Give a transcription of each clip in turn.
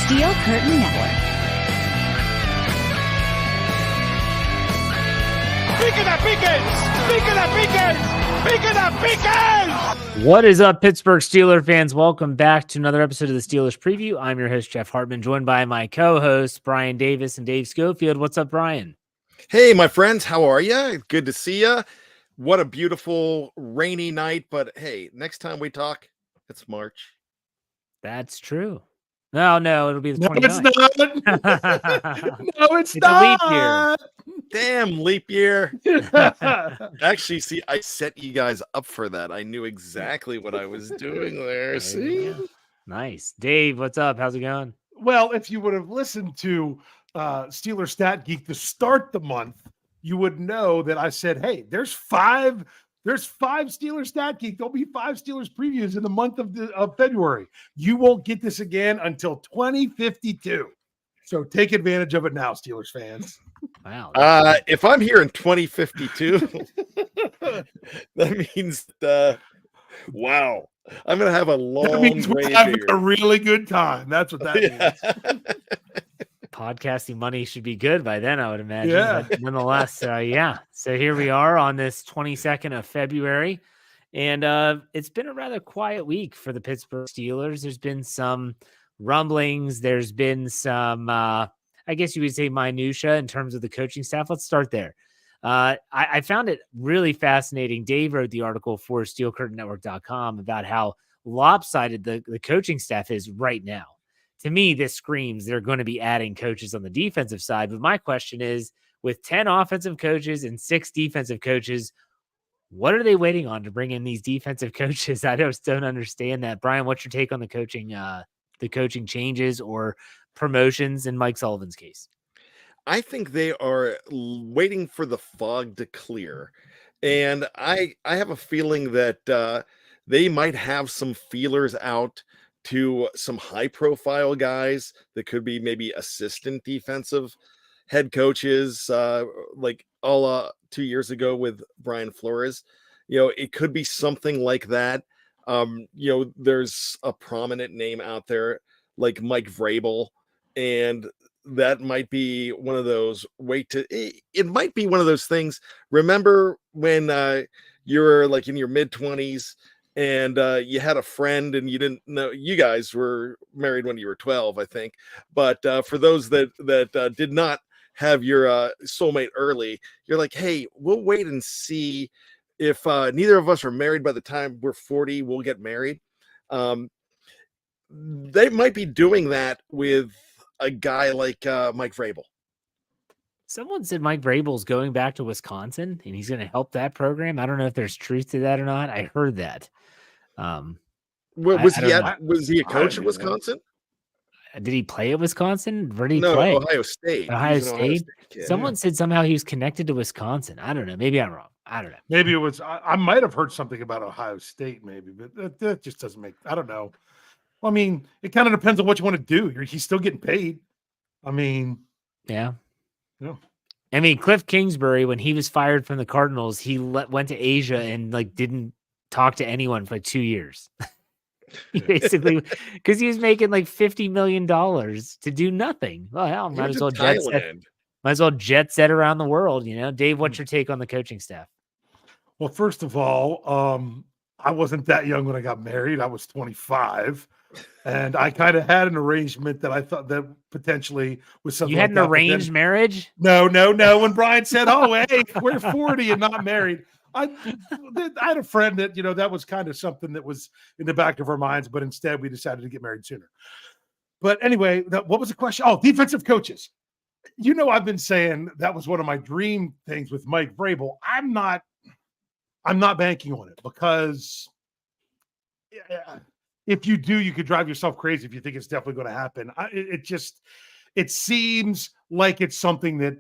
Steel Curtain Network. What is up, Pittsburgh Steelers fans? Welcome back to another episode of the Steelers Preview. I'm your host, Jeff Hartman, joined by my co-hosts, Bryan Davis and Dave Schofield. What's up, Bryan? Hey, my friends, how are you? Good to see you. What a beautiful rainy night, but hey, next time we talk, it's March. That's true. No, it'll be the 29th. No, it's It's a leap year. Damn, leap year. Actually, see, I set you guys up for that. I knew exactly what I was doing there. See? Nice. Dave, what's up? How's it going? Well, if you would have listened to Steeler Stat Geek to start the month, you would know that I said, hey, there's five Steelers Stat Geek. There'll be 5 Steelers previews in the month of February. You won't get this again until 2052. So take advantage of it now, Steelers fans. Wow. If I'm here in 2052, that means, wow, I'm going to have a long That means we're having a really good time. That's what that means. Podcasting money should be good by then, I would imagine. Yeah. But nonetheless, So here we are on this 22nd of February, and it's been a rather quiet week for the Pittsburgh Steelers. There's been some rumblings. There's been some, I guess you would say, minutia in terms of the coaching staff. Let's start there. I found it really fascinating. Dave wrote the article for SteelCurtainNetwork.com about how lopsided the coaching staff is right now. To me, this screams they're going to be adding coaches on the defensive side. But my question is, with 10 offensive coaches and 6 defensive coaches, what are they waiting on to bring in these defensive coaches? I just don't understand that. Bryan, what's your take on the coaching changes or promotions in Mike Sullivan's case? I think they are waiting for the fog to clear. And I have a feeling that they might have some feelers out to some high-profile guys that could be maybe assistant defensive head coaches, like 2 years ago with Brian Flores. It could be something like that. There's a prominent name out there like Mike Vrabel, and that might be one of those it might be one of those things. Remember when you're like in your mid-20s and you had a friend and you didn't know, you guys were married when you were 12, I think. But for those that did not have your soulmate early, you're like, hey, we'll wait and see if neither of us are married by the time we're 40, we'll get married. They might be doing that with a guy like Mike Vrabel. Someone said Mike Vrabel's going back to Wisconsin and he's going to help that program. I don't know if there's truth to that or not. I heard that. Was he a coach at Wisconsin? Did he play at Wisconsin? Where did he No, play? Ohio State. Ohio State? Someone said somehow he was connected to Wisconsin. I don't know. Maybe I'm wrong. I don't know. Maybe it was, I might have heard something about Ohio State, maybe, but that just doesn't I don't know. I mean, it kind of depends on what you want to do. He's still getting paid. I mean, yeah. Yeah. I mean, Cliff Kingsbury, when he was fired from the Cardinals, he went to Asia and didn't talk to anyone for 2 years. Basically, because he was making like $50 million to do nothing. Well, hell, might as well jet set around the world. Dave, what's your take on the coaching staff? Well, first of all, I wasn't that young when I got married. I was 25. And I kind of had an arrangement that I thought that potentially was something. You had an arranged marriage? No. When Bryan said, "Oh, hey, we're 40 and not married," I had a friend that that was kind of something that was in the back of our minds, but instead we decided to get married sooner. But anyway, what was the question? Oh, defensive coaches. I've been saying that was one of my dream things with Mike Vrabel. I'm not banking on it because. If you do, you could drive yourself crazy if you think it's definitely going to happen. It seems like it's something that,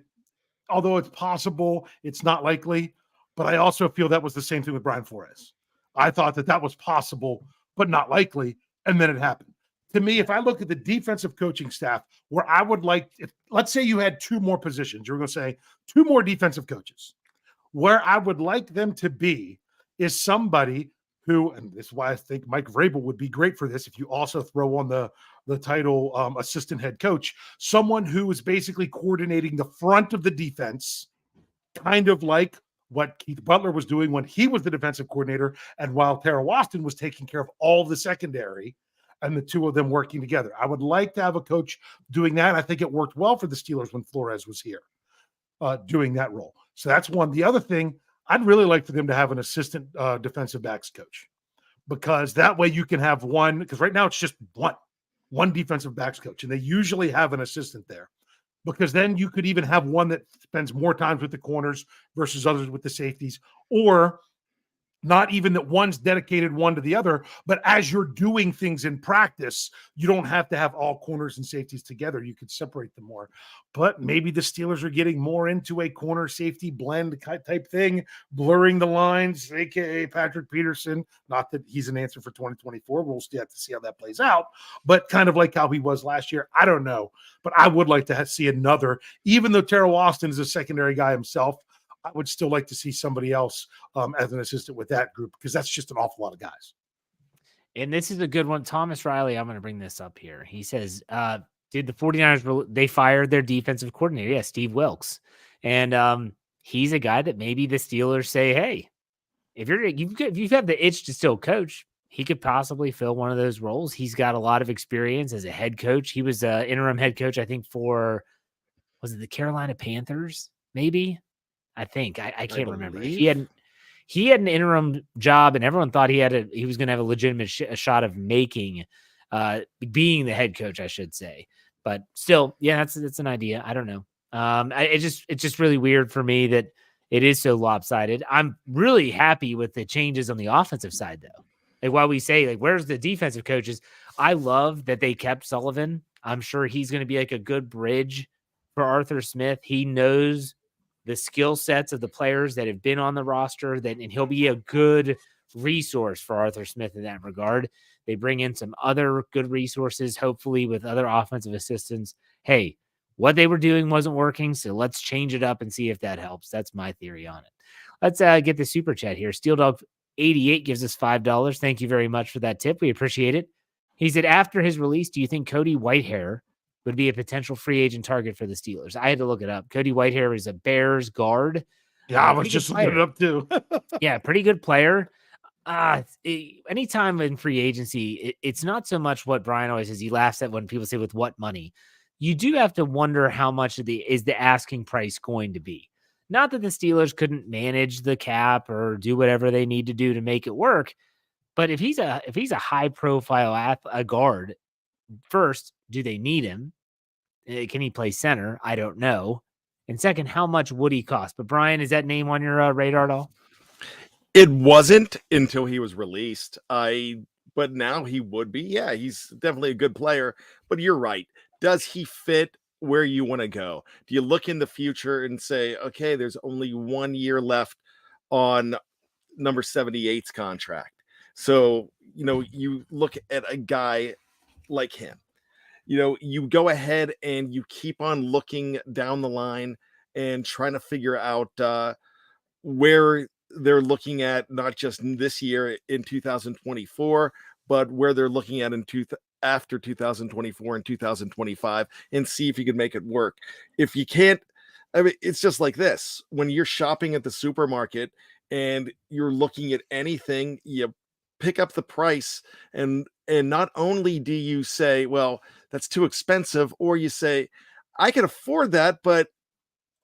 although it's possible, it's not likely. But I also feel that was the same thing with Brian Flores. I thought that was possible, but not likely. And then it happened. To me, if I look at the defensive coaching staff, where I would like, let's say you had 2 more positions, you're going to say 2 more defensive coaches. Where I would like them to be is somebody who, and this is why I think Mike Vrabel would be great for this, if you also throw on the the title assistant head coach, someone who is basically coordinating the front of the defense, kind of like what Keith Butler was doing when he was the defensive coordinator, and while Tara Waston was taking care of all the secondary, and the two of them working together. I would like to have a coach doing that. I think it worked well for the Steelers when Flores was here doing that role. So that's one. The other thing, I'd really like for them to have an assistant defensive backs coach, because that way you can have one, because right now it's just one defensive backs coach, and they usually have an assistant there, because then you could even have one that spends more times with the corners versus others with the safeties, or not even that one's dedicated one to the other, but as you're doing things in practice, you don't have to have all corners and safeties together. You could separate them more. But maybe the Steelers are getting more into a corner safety blend type thing, blurring the lines, aka Patrick Peterson. Not that he's an answer for 2024. We'll still have to see how that plays out, but kind of like how he was last year. I don't know, but I would like to see another, even though Terrell Austin is a secondary guy himself, I would still like to see somebody else as an assistant with that group, because that's just an awful lot of guys. And this is a good one. Thomas Riley, I'm going to bring this up here. He says, did the 49ers, they fired their defensive coordinator? Yeah, Steve Wilkes. And he's a guy that maybe the Steelers say, hey, if you have the itch to still coach, he could possibly fill one of those roles. He's got a lot of experience as a head coach. He was an interim head coach, I think, for, was it the Carolina Panthers? Maybe. I think I can't remember. He had an interim job, and everyone thought he was going to have a legitimate shot of making, being the head coach, I should say. But still, yeah, that's an idea. I don't know. It's just really weird for me that it is so lopsided. I'm really happy with the changes on the offensive side, though. Like, while we say, like, where's the defensive coaches? I love that they kept Sullivan. I'm sure he's going to be like a good bridge for Arthur Smith. He knows the skill sets of the players that have been on the roster, and he'll be a good resource for Arthur Smith in that regard. They bring in some other good resources, hopefully with other offensive assistants. Hey, what they were doing wasn't working, so let's change it up and see if that helps. That's my theory on it. Let's get the super chat here. SteelDog88 gives us $5. Thank you very much for that tip. We appreciate it. He said, after his release, do you think Cody Whitehair would be a potential free agent target for the Steelers? I had to look it up. Cody Whitehair is a Bears guard. Yeah, I was just looking it up too. Yeah, pretty good player. Anytime in free agency, it's not so much what Bryan always says. He laughs at when people say with what money. You do have to wonder how much is the asking price going to be. Not that the Steelers couldn't manage the cap or do whatever they need to do to make it work, but if he's a high profile guard, first, do they need him? Can he play center? I don't know. And second, how much would he cost? But Bryan, is that name on your radar at all? It wasn't until he was released. But now he would be. Yeah, he's definitely a good player. But you're right. Does he fit where you want to go? Do you look in the future and say, okay, there's only 1 year left on number 78's contract? So, you look at a guy like him. You go ahead and you keep on looking down the line and trying to figure out where they're looking at, not just this year in 2024, but where they're looking at after 2024 and 2025, and see if you can make it work. If you can't, I mean, it's just like this. When you're shopping at the supermarket and you're looking at anything, you pick up the price, and not only do you say, well, that's too expensive, or you say, I can afford that, but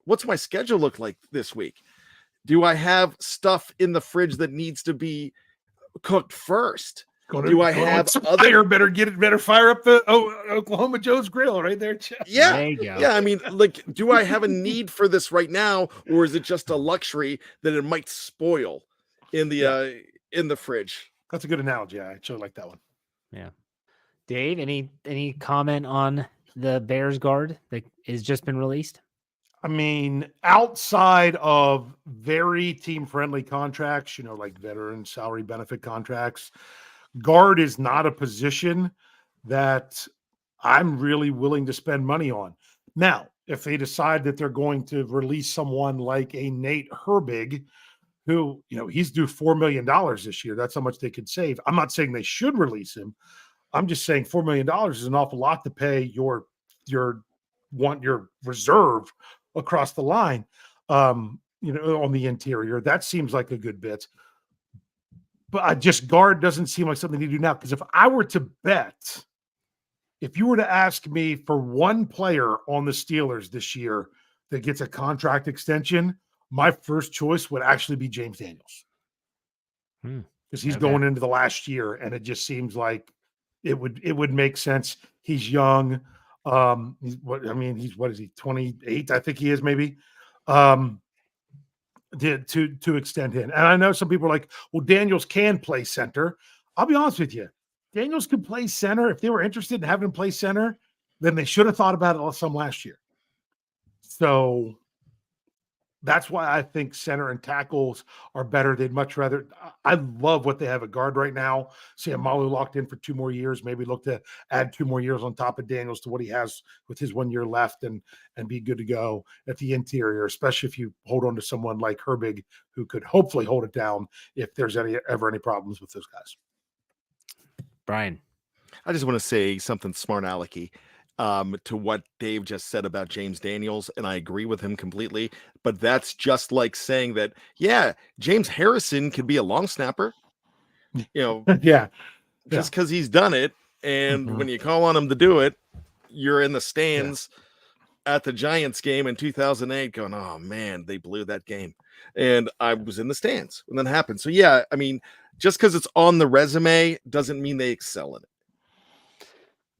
what's my schedule look like this week? Do I have stuff in the fridge that needs to be cooked first? Better fire up the Oklahoma Joe's grill right there, Jeff. Yeah, there you go. Yeah. I mean, like, do I have a need for this right now, or is it just a luxury that it might spoil in the fridge? That's a good analogy. I actually like that one. Yeah. Dave, any comment on the Bears guard that has just been released? I mean, outside of very team-friendly contracts, like veteran salary benefit contracts, guard is not a position that I'm really willing to spend money on. Now, if they decide that they're going to release someone like a Nate Herbig, who, he's due $4 million this year. That's how much they could save. I'm not saying they should release him. I'm just saying $4 million is an awful lot to pay your reserve across the line. On the interior, that seems like a good bit. But guard doesn't seem like something to do now. Because if I were to bet, if you were to ask me for one player on the Steelers this year that gets a contract extension, my first choice would actually be James Daniels. Because he's going into the last year, and it just seems like it would make sense. He's young. He's 28? I think he is maybe. To extend him. And I know some people are like, well, Daniels can play center. I'll be honest with you. Daniels could play center. If they were interested in having him play center, then they should have thought about it some last year. So that's why I think center and tackles are better. They'd much rather. I love what they have at guard right now. Sam Malu locked in for 2 more years. Maybe look to add 2 more years on top of Daniels to what he has with his 1 year left, and be good to go at the interior. Especially if you hold on to someone like Herbig, who could hopefully hold it down if there's ever any problems with those guys. Bryan, I just want to say something smart alecky to what Dave just said about James Daniels, and I agree with him completely. But that's just like saying that, yeah, James Harrison could be a long snapper, Yeah, just because he's done it. And when you call on him to do it, you're in the stands at the Giants game in 2008 going, oh man, they blew that game. And I was in the stands when that happened. So yeah, I mean, just because it's on the resume doesn't mean they excel in it.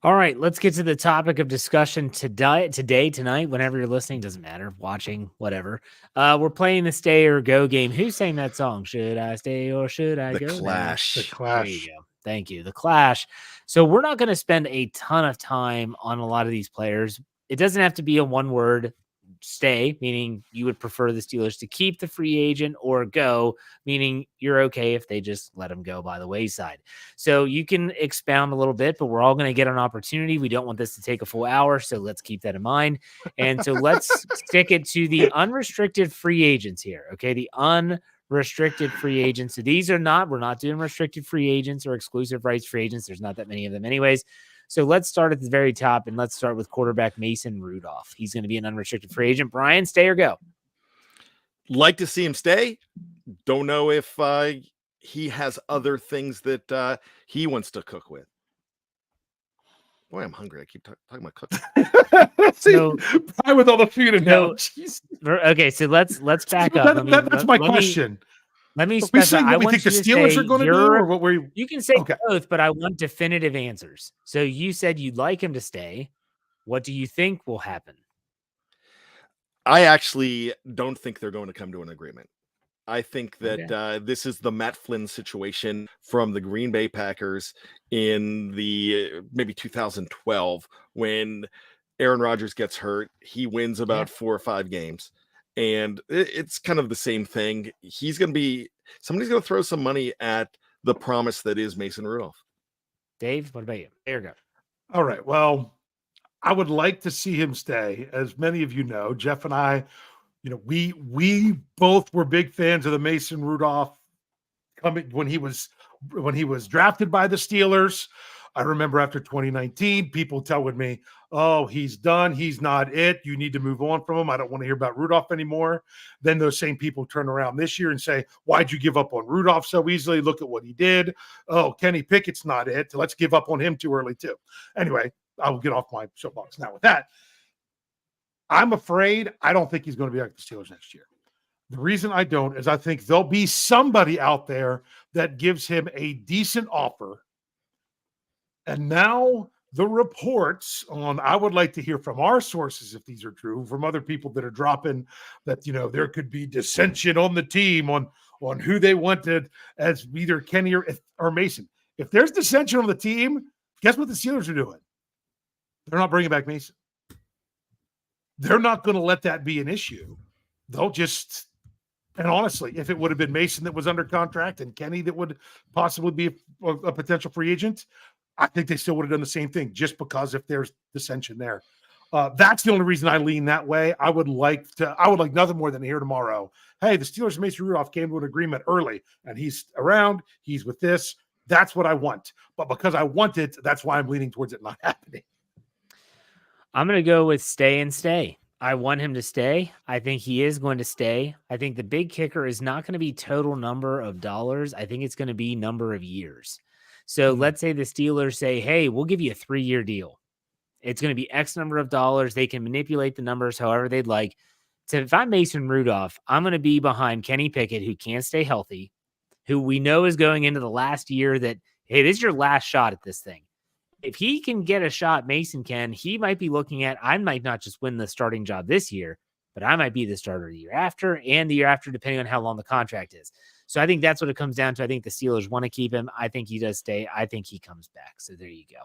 All right, let's get to the topic of discussion tonight, whenever you're listening, doesn't matter, watching, whatever. We're playing the Stay or Go game. Who sang that song? Should I stay or should I go? The Clash. The Clash. There you go. Thank you. The Clash. So we're not going to spend a ton of time on a lot of these players. It doesn't have to be a one-word stay, meaning you would prefer the Steelers to keep the free agent, or go, meaning you're okay if they just let him go by the wayside. So you can expound a little bit, but we're all going to get an opportunity. We don't want this to take a full hour, so let's keep that in mind. And so let's stick it to the unrestricted free agents here. Okay, the unrestricted free agents. So we're not doing restricted free agents or exclusive rights free agents. There's not that many of them anyways. So let's start at the very top, and let's start with quarterback Mason Rudolph. He's going to be an unrestricted free agent. Bryan, stay or go? Like to see him stay. Don't know if he has other things that he wants to cook with. Boy, I'm hungry. I keep talking about cooking. So, Bryan with all the food and okay, so let's back up. That's my question. Let me specify. We think the Steelers are going to do, or what were you? You can say both, but I want definitive answers. So you said you'd like him to stay. What do you think will happen? I actually don't think they're going to come to an agreement. I think that this is the Matt Flynn situation from the Green Bay Packers in the maybe 2012 when Aaron Rodgers gets hurt. He wins about 4 or 5 games. And it's kind of the same thing. Somebody's going to throw some money at the promise that is Mason Rudolph. Dave, what about you? There you go. All right. Well, I would like to see him stay. As many of you know, Jeff and I, we both were big fans of the Mason Rudolph coming when he was drafted by the Steelers. I remember after 2019, people telling me, oh, he's done. He's not it. You need to move on from him. I don't want to hear about Rudolph anymore. Then those same people turn around this year and say, why'd you give up on Rudolph so easily? Look at what he did. Oh, Kenny Pickett's not it. Let's give up on him too early too. Anyway, I will get off my soapbox now with that. I'm afraid I don't think he's going to be like the Steelers next year. The reason I don't is I think there'll be somebody out there that gives him a decent offer. And now the reports on, I would like to hear from our sources, if these are true, from other people that are dropping that, there could be dissension on the team on who they wanted as either Kenny or Mason. If there's dissension on the team, guess what the Steelers are doing? They're not bringing back Mason. They're not going to let that be an issue. They'll just, and honestly, if it would have been Mason that was under contract and Kenny that would possibly be a potential free agent, I think they still would have done the same thing, just because if there's dissension there. That's the only reason I lean that way. I would like nothing more than to hear tomorrow, hey, the Steelers and Mason Rudolph came to an agreement early, and he's around, he's with this. That's what I want. But because I want it, that's why I'm leaning towards it not happening. I'm going to go with stay and stay. I want him to stay. I think he is going to stay. I think the big kicker is not going to be total number of dollars. I think it's going to be number of years. So let's say the Steelers say, hey, we'll give you a 3-year deal. It's going to be X number of dollars. They can manipulate the numbers however they'd like. So if I'm Mason Rudolph, I'm going to be behind Kenny Pickett, who can't stay healthy, who we know is going into the last year that, hey, this is your last shot at this thing. If he can get a shot, Mason can, he might be looking at, I might not just win the starting job this year, but I might be the starter the year after and the year after, depending on how long the contract is. So I think that's what it comes down to. I think the Steelers want to keep him. I think he does stay. I think he comes back. So there you go.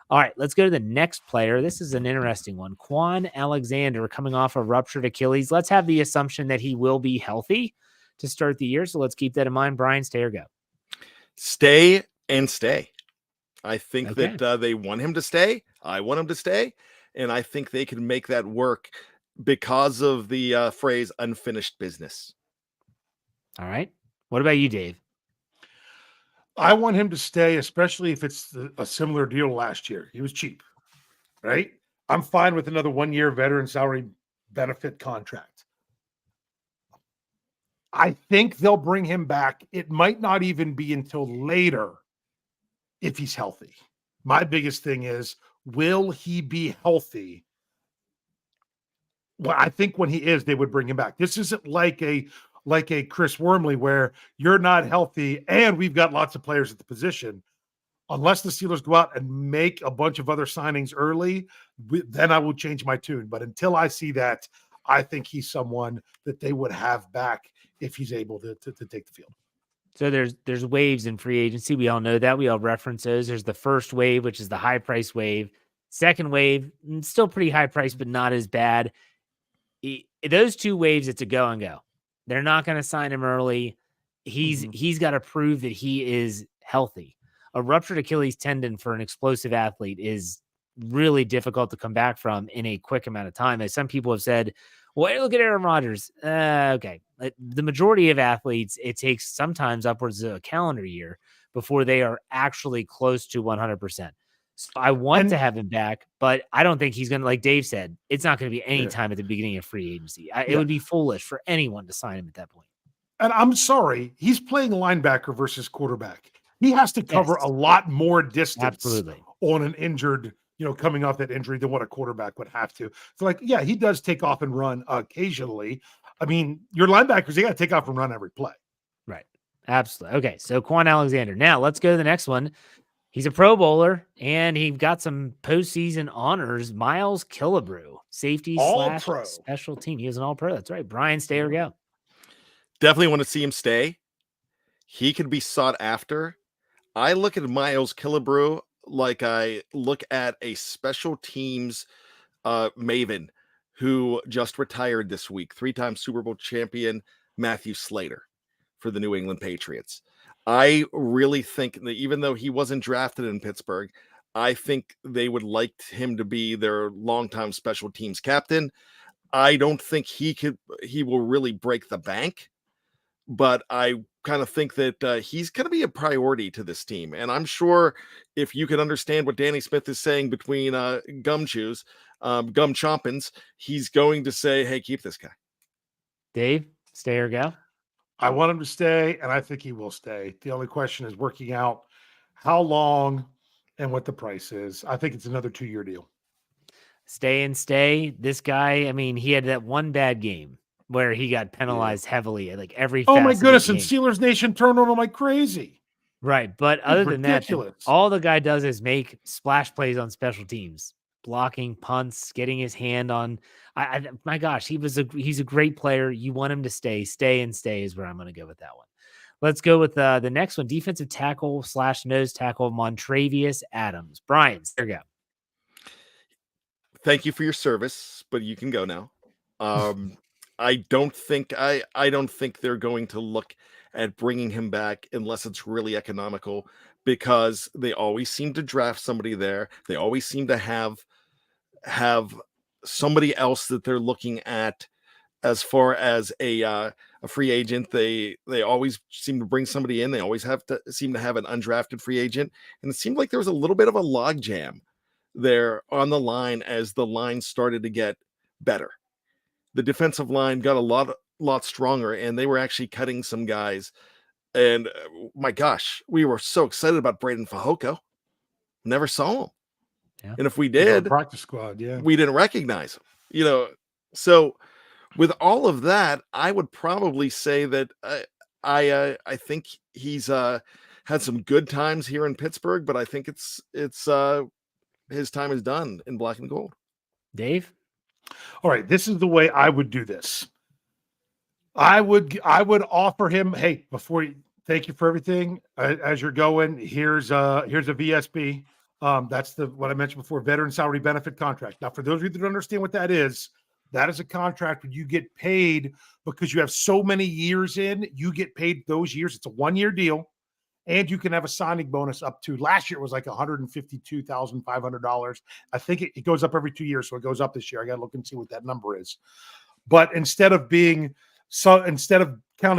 All right, let's go to the next player. This is an interesting one. Quan Alexander coming off a ruptured Achilles. Let's have the assumption that he will be healthy to start the year. So let's keep that in mind. Bryan, stay or go? Stay and stay. I think that they want him to stay. I want him to stay. And I think they can make that work because of the phrase unfinished business. All right. What about you, Dave? I want him to stay, especially if it's a similar deal last year. He was cheap, right? I'm fine with another 1-year veteran salary benefit contract. I think they'll bring him back. It might not even be until later if he's healthy. My biggest thing is, will he be healthy? Well, I think when he is, they would bring him back. This isn't like a Chris Wormley where you're not healthy and we've got lots of players at the position. Unless the Steelers go out and make a bunch of other signings early, then I will change my tune. But until I see that, I think he's someone that they would have back if he's able to take the field. So there's waves in free agency. We all know that. We all reference those. There's the first wave, which is the high price wave. Second wave, still pretty high price, but not as bad. Those two waves, it's a go and go. They're not going to sign him early. He's got to prove that he is healthy. A ruptured Achilles tendon for an explosive athlete is really difficult to come back from in a quick amount of time. As some people have said, well, hey, look at Aaron Rodgers. Okay. The majority of athletes, it takes sometimes upwards of a calendar year before they are actually close to 100%. So I want to have him back, but I don't think he's going to, like Dave said, it's not going to be any time at the beginning of free agency. It would be foolish for anyone to sign him at that point. And I'm sorry, he's playing linebacker versus quarterback. He has to cover a lot more distance on an injured, coming off that injury than what a quarterback would have to. So he does take off and run occasionally. I mean, your linebackers, they got to take off and run every play. Right. Absolutely. Okay. So Quan Alexander. Now let's go to the next one. He's a Pro Bowler, and he got some postseason honors. Miles Killebrew, safety / special team. He was an All-Pro. That's right. Bryan, stay or go? Definitely want to see him stay. He could be sought after. I look at Miles Killebrew like I look at a special teams maven who just retired this week. 3-time Super Bowl champion Matthew Slater for the New England Patriots. I really think that even though he wasn't drafted in Pittsburgh, I think they would like him to be their longtime special teams captain. I don't think he will really break the bank, but I kind of think that he's going to be a priority to this team. And I'm sure if you can understand what Danny Smith is saying between gum chompins, he's going to say, hey, keep this guy. Dave, stay or go? I want him to stay, and I think he will stay. The only question is working out how long and what the price is. I think it's another 2-year deal. Stay and stay. This guy, I mean, he had that one bad game where he got penalized heavily at every Oh my goodness, and Steelers Nation turned on him like crazy. Right, but other than that, all the guy does is make splash plays on special teams, blocking punts, getting his hand on. My gosh, he's a great player. You want him to stay and stay is where I'm going to go with that one. Let's go with the next one, defensive tackle / nose tackle Montravius Adams. Bryan, there you go. Thank you for your service, but you can go now. I don't think they're going to look at bringing him back unless it's really economical, because they always seem to draft somebody there. They always seem to have somebody else that they're looking at as far as a free agent. They always seem to bring somebody in. They always seem to have an undrafted free agent, and it seemed like there was a little bit of a logjam there on the line as the line started to get better. The defensive line got a lot stronger, and they were actually cutting some guys. And my gosh, we were so excited about Braden Fajoko. Never saw him. Yeah. And if we did, practice squad, we didn't recognize him. So with all of that, I would probably say that I think he's had some good times here in Pittsburgh, but I think it's his time is done in black and gold. Dave? All right, this is the way I would do this. I would offer him, hey, thank you for everything. As you're going, here's a VSB. That's what I mentioned before, veteran salary benefit contract. Now, for those of you that don't understand what that is a contract where you get paid because you have so many years in, you get paid those years. It's a 1-year deal. And you can have a signing bonus up to, last year it was like $152,500. I think it goes up every 2 years. So it goes up this year. I got to look and see what that number is. But instead of counting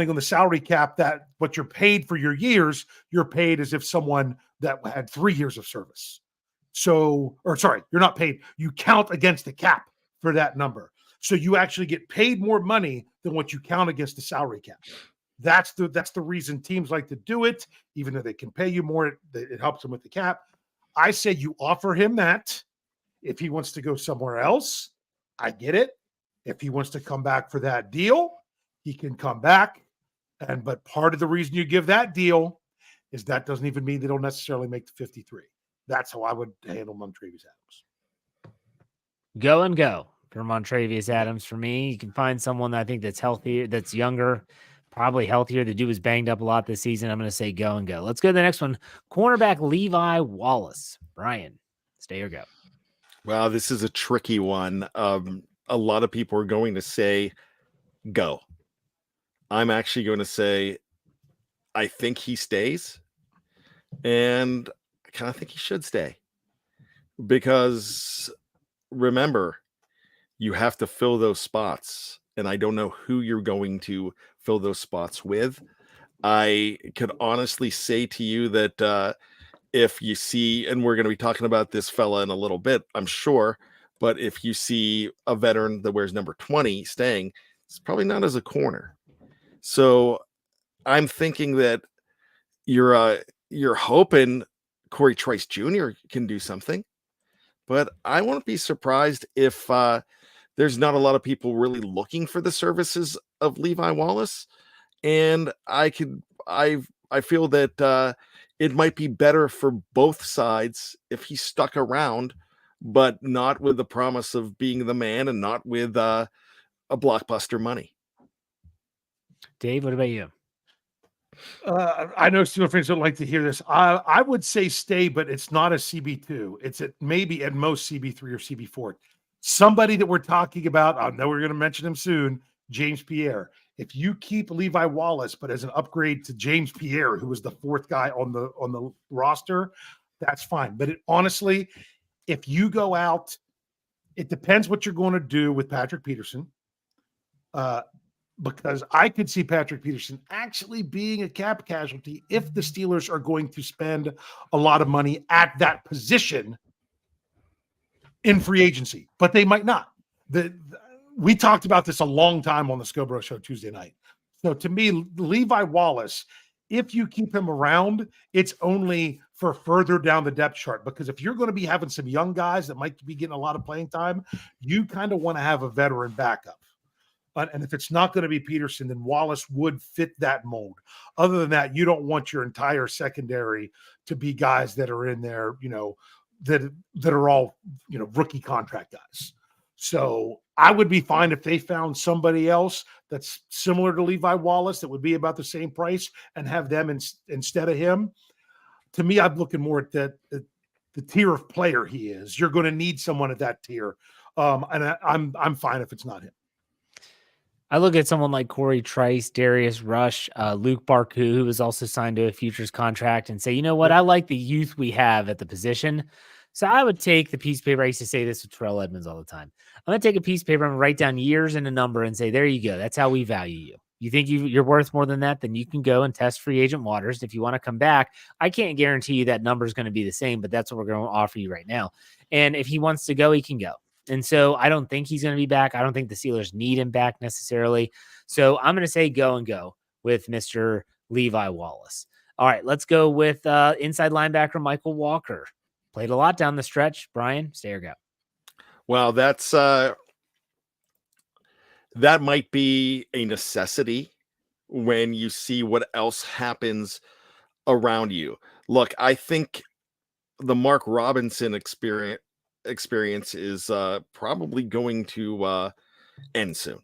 on the salary cap, that what you're paid for your years, you're paid as if someone that had 3 years of service. You're not paid. You count against the cap for that number. So you actually get paid more money than what you count against the salary cap. That's the reason teams like to do it, even though they can pay you more. It helps them with the cap. I say you offer him that. If he wants to go somewhere else, I get it. If he wants to come back for that deal, he can come back. But part of the reason you give that deal is that doesn't even mean they don't necessarily make the 53. That's how I would handle Montravius Adams. Go and go for Montravius Adams. For me, you can find someone that I think that's healthier, that's younger, probably healthier. The dude was banged up a lot this season. I'm going to say go and go. Let's go to the next one. Cornerback Levi Wallace. Bryan, stay or go? Wow, this is a tricky one. A lot of people are going to say go. I'm actually going to say I think he stays, and I kind of think he should stay, because remember, you have to fill those spots, and I don't know who you're going to fill those spots with. I could honestly say to you that if you see, and we're going to be talking about this fella in a little bit, I'm sure, but if you see a veteran that wears number 20 staying, it's probably not as a corner. So I'm thinking that you're hoping Corey Trice Jr. can do something, but I won't be surprised if there's not a lot of people really looking for the services of Levi Wallace. And I feel that it might be better for both sides if he stuck around, but not with the promise of being the man and not with a blockbuster money. Dave, what about you? I know Steeler fans don't like to hear this. I would say stay, but it's not a CB2. It's maybe at most CB3 or CB4. Somebody that we're talking about, I know we're going to mention him soon, James Pierre. If you keep Levi Wallace, but as an upgrade to James Pierre, who was the fourth guy on the roster, that's fine. But honestly, if you go out, it depends what you're going to do with Patrick Peterson. Because I could see Patrick Peterson actually being a cap casualty if the Steelers are going to spend a lot of money at that position in free agency, but they might not. We talked about this a long time on the Scobro Show Tuesday night. So to me, Levi Wallace, if you keep him around, it's only for further down the depth chart, because if you're going to be having some young guys that might be getting a lot of playing time, you kind of want to have a veteran backup. And if it's not going to be Peterson, then Wallace would fit that mold. Other than that, you don't want your entire secondary to be guys that are in there, that are all, rookie contract guys. So I would be fine if they found somebody else that's similar to Levi Wallace that would be about the same price and have them instead of him. To me, I'm looking more at the tier of player he is. You're going to need someone at that tier. And I'm fine if it's not him. I look at someone like Corey Trice, Darius Rush, Luke Barku, who was also signed to a futures contract, and say, you know what? I like the youth we have at the position. So I would take the piece of paper. I used to say this with Terrell Edmonds all the time. I'm going to take a piece of paper and write down years and a number and say, there you go. That's how we value you. You think you're worth more than that, then you can go and test free agent waters. If you want to come back, I can't guarantee you that number is going to be the same, but that's what we're going to offer you right now. And if he wants to go, he can go. And so I don't think he's going to be back. I don't think the Steelers need him back necessarily. So I'm going to say go and go with Mr. Levi Wallace. All right, let's go with inside linebacker Michael Walker. Played a lot down the stretch. Bryan, stay or go? Well, that might be a necessity when you see what else happens around you. Look, I think the Mark Robinson experience is probably going to end soon.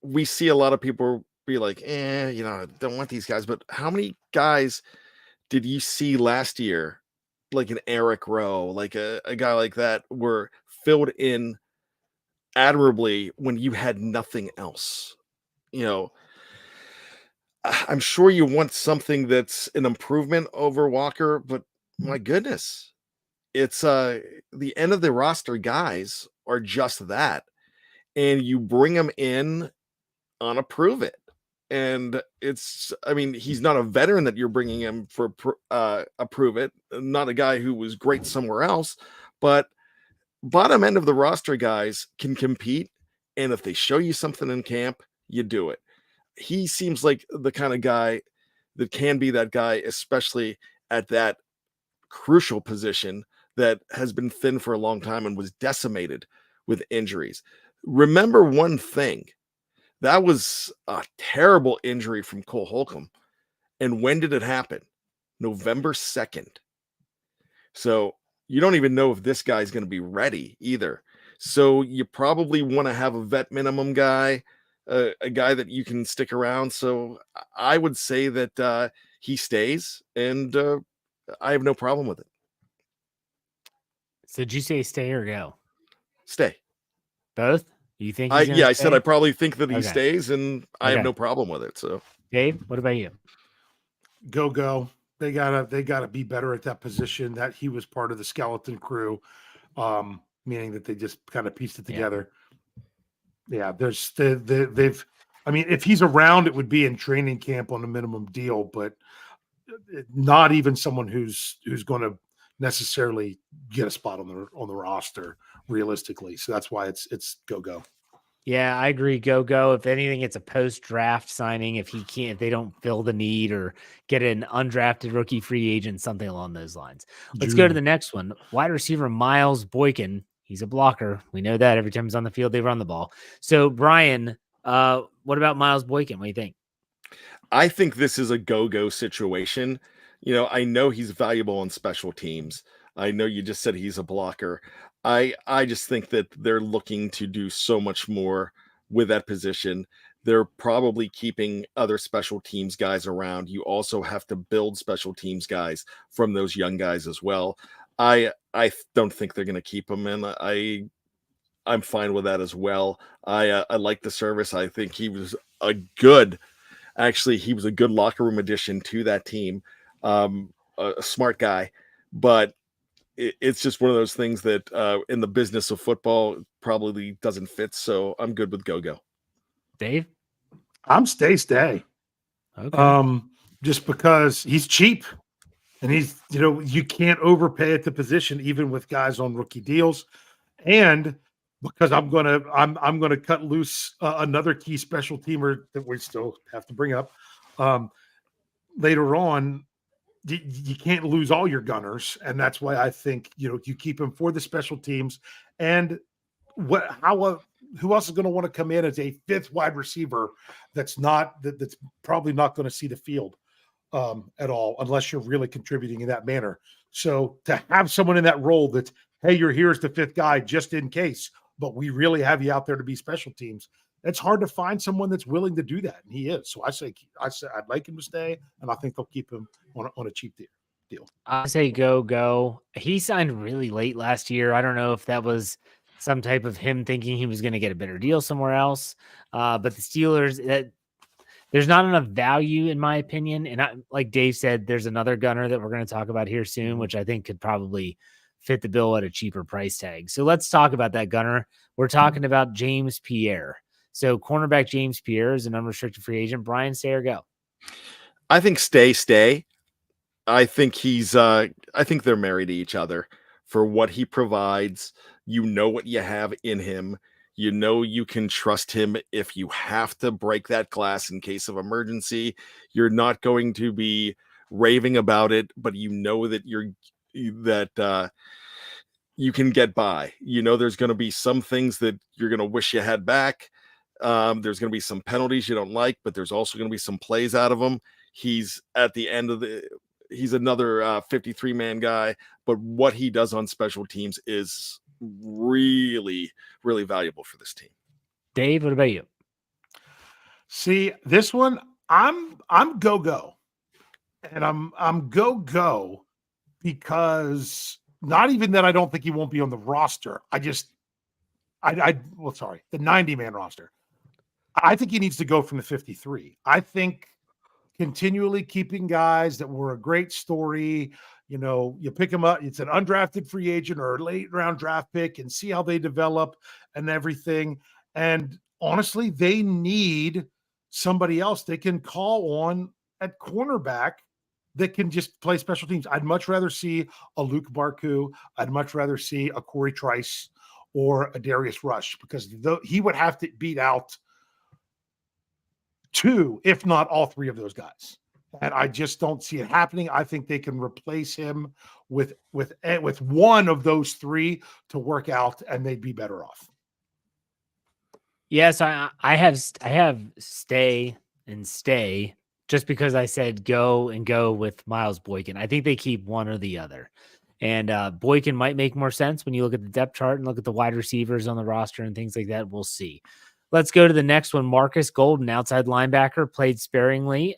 We see a lot of people be like, don't want these guys. But how many guys did you see last year, like an Eric Rowe, like a guy like that, were filled in admirably when you had nothing else? I'm sure you want something that's an improvement over Walker, but my goodness, it's the end of the roster guys are just that, and you bring them in on a prove it. And he's not a veteran that you're bringing him for a prove it, not a guy who was great somewhere else, but bottom end of the roster guys can compete. And if they show you something in camp, you do it. He seems like the kind of guy that can be that guy, especially at that crucial position that has been thin for a long time and was decimated with injuries. Remember one thing. That was a terrible injury from Cole Holcomb. And when did it happen? November 2nd. So you don't even know if this guy's going to be ready either. So you probably want to have a vet minimum guy, a guy that you can stick around. So I would say that he stays, and I have no problem with it. So did you say stay or go? Stay. Both? You think? I said I probably think that he stays, and I have no problem with it. So, Dave, what about you? Go. They gotta be better at that position. That he was part of the skeleton crew, meaning that they just kind of pieced it together. Yeah, they've. I mean, if he's around, it would be in training camp on a minimum deal, but not even someone who's going to necessarily get a spot on the roster realistically. So that's why it's go. Yeah, I agree. Go. If anything, it's a post-draft signing. If they don't fill the need or get an undrafted rookie free agent, something along those lines. Let's go to the next one. Wide receiver Miles Boykin. He's a blocker. We know that every time he's on the field, they run the ball. So, Bryan, what about Miles Boykin? What do you think? I think this is a go situation. I know he's valuable on special teams. I know you just said he's a blocker. I just think that they're looking to do so much more with that position. They're probably keeping other special teams guys around. You also have to build special teams guys from those young guys as well. I don't think they're going to keep him in. I'm fine with that as well. I like the service. I think he was a good locker room addition to that team. A smart guy, but it's just one of those things that in the business of football probably doesn't fit. So I'm good with go. Dave? I'm stay. Okay. Just because he's cheap and he's, you can't overpay at the position, even with guys on rookie deals. And because I'm going to cut loose another key special teamer that we still have to bring up later on. You can't lose all your gunners, and that's why I think you keep him for the special teams. And who else is going to want to come in as a fifth wide receiver that's probably not going to see the field at all unless you're really contributing in that manner. So to have someone in that role that, hey, you're here as the fifth guy just in case, but we really have you out there to be special teams. It's hard to find someone that's willing to do that, and he is. So I say I'd like him to stay, and I think they'll keep him on a cheap deal. I say go. He signed really late last year. I don't know if that was some type of him thinking he was going to get a better deal somewhere else. But the Steelers, There's not enough value, in my opinion. And like Dave said, there's another gunner that we're going to talk about here soon, which I think could probably fit the bill at a cheaper price tag. So let's talk about that gunner. We're talking about James Pierre. So cornerback James Pierre is an unrestricted free agent. Bryan, stay or go? I think stay. I think I think they're married to each other for what he provides. You know what you have in him. You know you can trust him if you have to break that glass in case of emergency. You're not going to be raving about it, but you know that you can get by. You know there's going to be some things that you're going to wish you had back. There's going to be some penalties you don't like, but there's also going to be some plays out of him. He's at the end of he's another 53-man guy, but what he does on special teams is really, really valuable for this team. Dave, what about you? See, this one, I'm go, and I'm go because not even that I don't think he won't be on the roster. The 90-man roster. I think he needs to go from the 53. I think continually keeping guys that were a great story, you pick them up, it's an undrafted free agent or a late round draft pick, and see how they develop and everything. And honestly, they need somebody else they can call on at cornerback that can just play special teams. I'd much rather see a Luke Barku. I'd much rather see a Corey Trice or a Darius Rush, because he would have to beat out 2, if not all 3 of those guys. And I just don't see it happening. I think they can replace him with one of those 3 to work out, and they'd be better off. Yes, I have stay just because I said go with Miles Boykin. I think they keep one or the other. And Boykin might make more sense when you look at the depth chart and look at the wide receivers on the roster and things like that. We'll see. Let's go to the next one. Marcus Golden, outside linebacker, played sparingly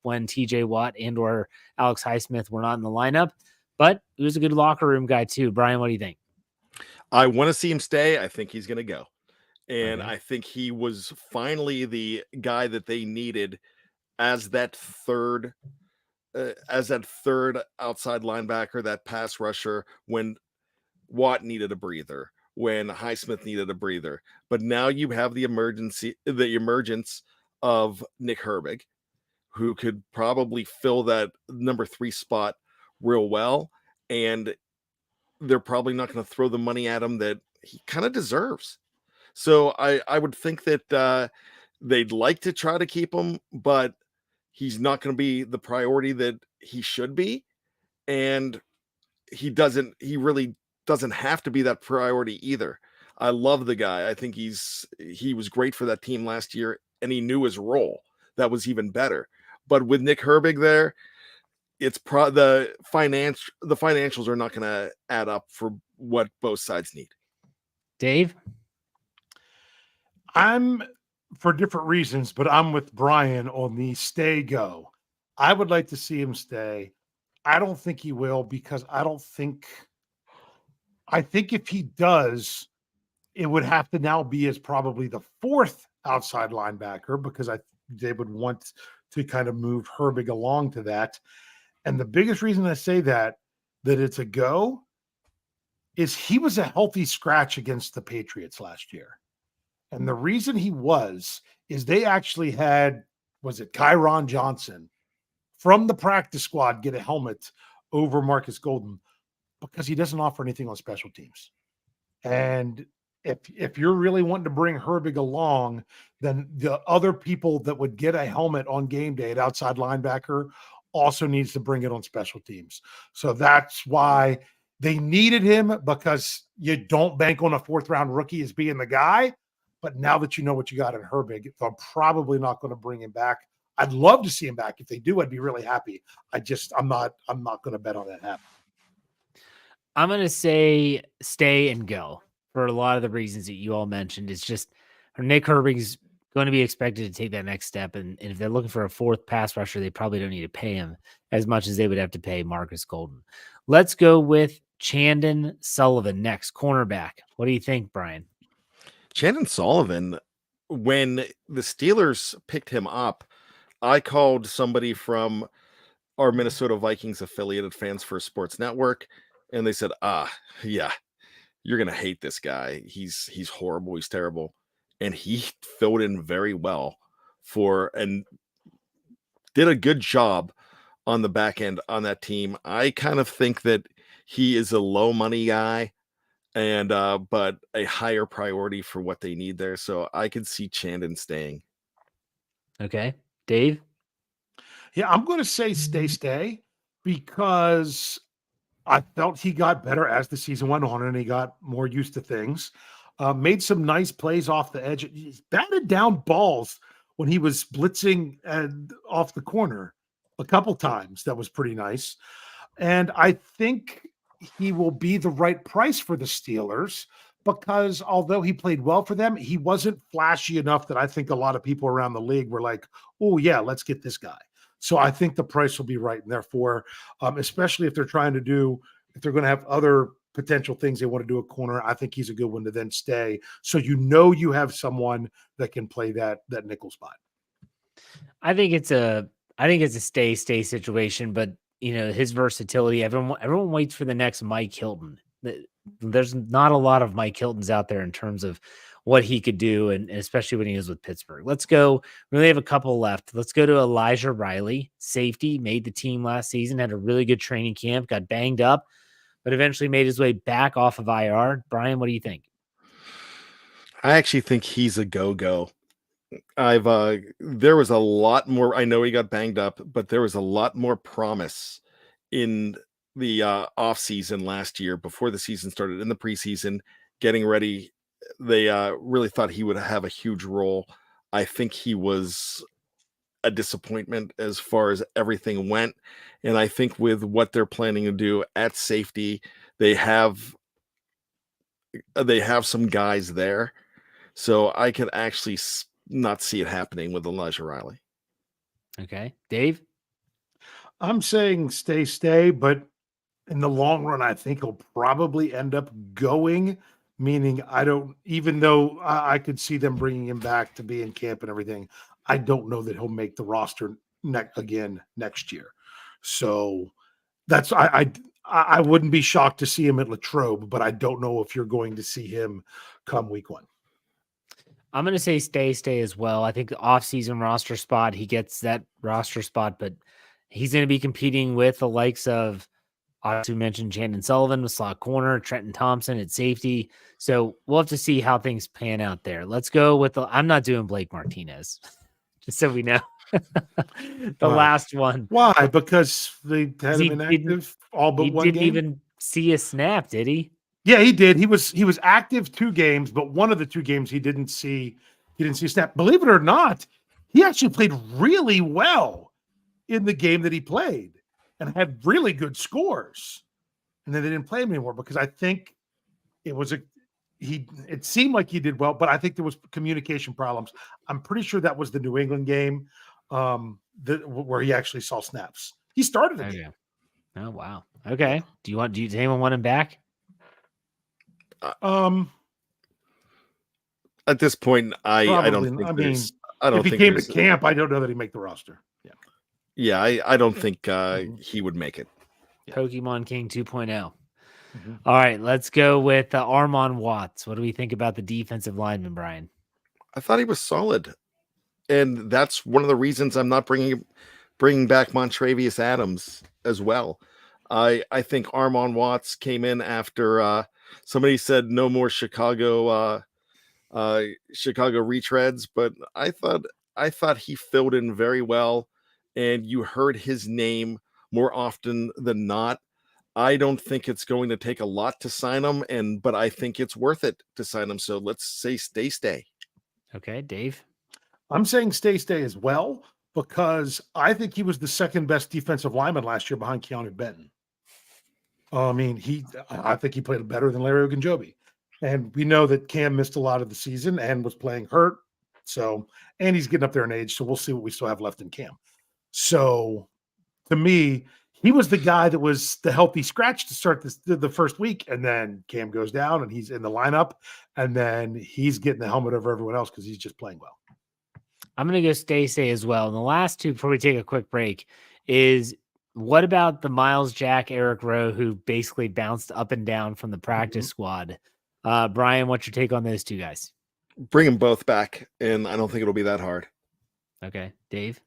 when TJ Watt and or Alex Highsmith were not in the lineup, but he was a good locker room guy too. Bryan, what do you think? I want to see him stay. I think he's going to go. And I think he was finally the guy that they needed as that third outside linebacker, that pass rusher when Watt needed a breather, when Highsmith needed a breather. But now you have the emergence of Nick Herbig, who could probably fill that number 3 spot real well. And they're probably not going to throw the money at him that he kind of deserves. So I would think that they'd like to try to keep him, but he's not going to be the priority that he should be. And he really doesn't have to be that priority either. I love the guy. I think he was great for that team last year, and he knew his role. That was even better. But with Nick Herbig there, it's the financials are not going to add up for what both sides need. Dave? I'm, for different reasons, but I'm with Bryan on the stay go. I would like to see him stay. I don't think he will, because I think if he does, it would have to now be as probably the 4th outside linebacker, because they would want to kind of move Herbig along to that. And the biggest reason I say that it's a go is he was a healthy scratch against the Patriots last year. And the reason he is they actually had, was it Kyron Johnson from the practice squad get a helmet over Marcus Golden, because he doesn't offer anything on special teams. And if you're really wanting to bring Herbig along, then the other people that would get a helmet on game day at outside linebacker also needs to bring it on special teams. So that's why they needed him, because you don't bank on a 4th round rookie as being the guy. But now that you know what you got in Herbig, I'm probably not going to bring him back. I'd love to see him back. If they do, I'd be really happy. I'm not going to bet on that happening. I'm going to say stay and go for a lot of the reasons that you all mentioned. It's just Nick Herbig's going to be expected to take that next step. And if they're looking for a 4th pass rusher, they probably don't need to pay him as much as they would have to pay Marcus Golden. Let's go with Chandon Sullivan next, cornerback. What do you think, Bryan? Chandon Sullivan, when the Steelers picked him up, I called somebody from our Minnesota Vikings affiliated Fans First Sports Network, and they said, yeah, you're gonna hate this guy. He's horrible. He's terrible, and he filled in very well and did a good job on the back end on that team. I kind of think that he is a low money guy and but a higher priority for what they need there. So I could see Chandon staying. Okay. Dave? Yeah, I'm going to say stay because I felt he got better as the season went on and he got more used to things. Made some nice plays off the edge. He batted down balls when he was blitzing off the corner a couple times. That was pretty nice. And I think he will be the right price for the Steelers because although he played well for them, he wasn't flashy enough that I think a lot of people around the league were like, oh, yeah, let's get this guy. So I think the price will be right. And therefore, especially if they're going to have other potential things they want to do at corner, I think he's a good one to then stay. So you have someone that can play that nickel spot. I think it's a stay situation, but his versatility. Everyone waits for the next Mike Hilton. There's not a lot of Mike Hiltons out there in terms of what he could do, and especially when he was with Pittsburgh. Let's go. We only have a couple left. Let's go to Elijah Riley, safety, made the team last season, had a really good training camp, got banged up, but eventually made his way back off of IR. Brian, what do you think? I actually think he's a go-go. There was a lot more. I know he got banged up, but there was a lot more promise in the off season last year before the season started, in the preseason, getting ready. They really thought he would have a huge role. I think he was a disappointment as far as everything went. And I think with what they're planning to do at safety, they have some guys there. So I could actually not see it happening with Elijah Riley. Okay. Dave? I'm saying stay, but in the long run, I think he'll probably end up going, meaning even though I could see them bringing him back to be in camp and everything, I don't know that he'll make the roster again next year. So that's, I wouldn't be shocked to see him at Latrobe, but I don't know if you're going to see him come week one. I'm going to say stay as well. I think the off-season roster spot, he gets that roster spot, but he's going to be competing with the likes of, obviously mentioned Chandon Sullivan with slot corner, Trenton Thompson at safety. So we'll have to see how things pan out there. Let's go with I'm not doing Blake Martinez, just so we know. Last one. Why? Because they had him inactive all but one game? He didn't even see a snap, did he? Yeah, he did. He was active 2 games, but one of the 2 games he didn't see a snap. Believe it or not, he actually played really well in the game that he played and had really good scores. And then they didn't play him anymore because I think it seemed like he did well, but I think there was communication problems. I'm pretty sure that was the New England game where he actually saw snaps. He started the game. Oh, wow. Okay. Do anyone want him back? At this point, I don't think if he came to camp, I don't know that he'd make the roster. Yeah, I don't think he would make it. Pokemon King 2.0. Mm-hmm. All right, let's go with Armon Watts. What do we think about the defensive lineman, Brian? I thought he was solid, and that's one of the reasons I'm not bringing back Montrevious Adams as well. I think Armon Watts came in after somebody said no more Chicago retreads, but I thought he filled in very well, and you heard his name more often than not. I don't think it's going to take a lot to sign him, but I think it's worth it to sign him. So let's say stay. Okay, Dave. I'm saying stay as well because I think he was the second best defensive lineman last year behind Keanu Benton. I think he played better than Larry Ogunjobi. And we know that Cam missed a lot of the season and was playing hurt. So, and he's getting up there in age. So we'll see what we still have left in Cam. So to me, he was the guy that was the healthy scratch to start the first week. And then Cam goes down and he's in the lineup. And then he's getting the helmet over everyone else because he's just playing well. I'm going to go Stacey as well. And the last two before we take a quick break is what about the Miles Jack, Eric Rowe, who basically bounced up and down from the practice squad? Bryan, what's your take on those two guys? Bring them both back, and I don't think it'll be that hard. Okay. Dave?